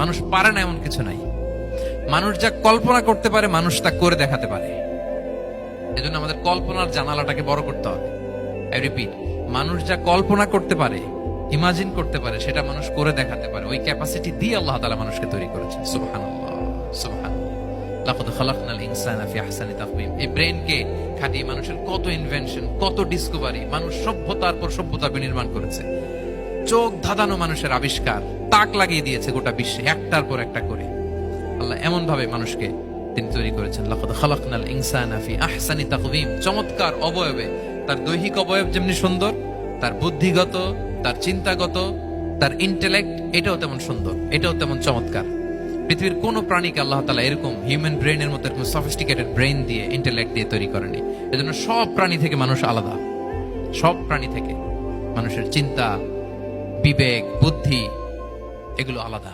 মানুষ পারে না এমন কিছু নাই। মানুষ যা কল্পনা করতে পারে মানুষ তা করে দেখাতে পারে। এজন্য আমাদের কল্পনার জানালাটাকে বড় করতে হবে। আই রিপিট, মানুষ যা কল্পনা করতে পারে, ইমাজিন করতে পারে, সেটা মানুষ করে দেখাতে পারে। ওই ক্যাপাসিটি দিয়ে আল্লাহ তাআলা মানুষকে তৈরি করেছেন। সুবহানাল্লাহ, সুবহানাল্লাহ। লাকাদ খালাকনাল ইনসানা ফি আহসানি তাকওয়িম। এই ব্রেনকে খাটিয়ে মানুষের কত ইনভেনশন, কত ডিসকভারি, মানুষ সভ্যতার পর সভ্যতা বিনির্মাণ করেছে। চোখ ধাঁধানো মানুষের আবিষ্কার তাক লাগিয়ে দিয়েছে গোটা বিশ্বে, একটার পর একটা করে। আল্লাহ এমন ভাবে মানুষকে তিনি তৈরি করেছেন। লাকাদ খালাকনাল ইনসানা ফি আহসানি তাকওয়িম। চমৎকার অবয়বে, তার দৈহিক অবয়ব যেমনি সুন্দর, তার বুদ্ধিগত, তার চিন্তাগত, তার ইন্টেলেক্ট, এটাও তেমন সুন্দর, এটাও তেমন চমৎকার। পৃথিবীর কোন প্রাণীকে আল্লাহ তাআলা এরকম হিউম্যান ব্রেনের মতো এরকম সফিস্টিকেটেড ব্রেন দিয়ে, ইন্টেলেক্ট দিয়ে তৈরি করেনি। এজন্য সব প্রাণী থেকে মানুষ আলাদা। সব প্রাণী থেকে মানুষের চিন্তা, বিবেক, বুদ্ধি এগুলো আলাদা।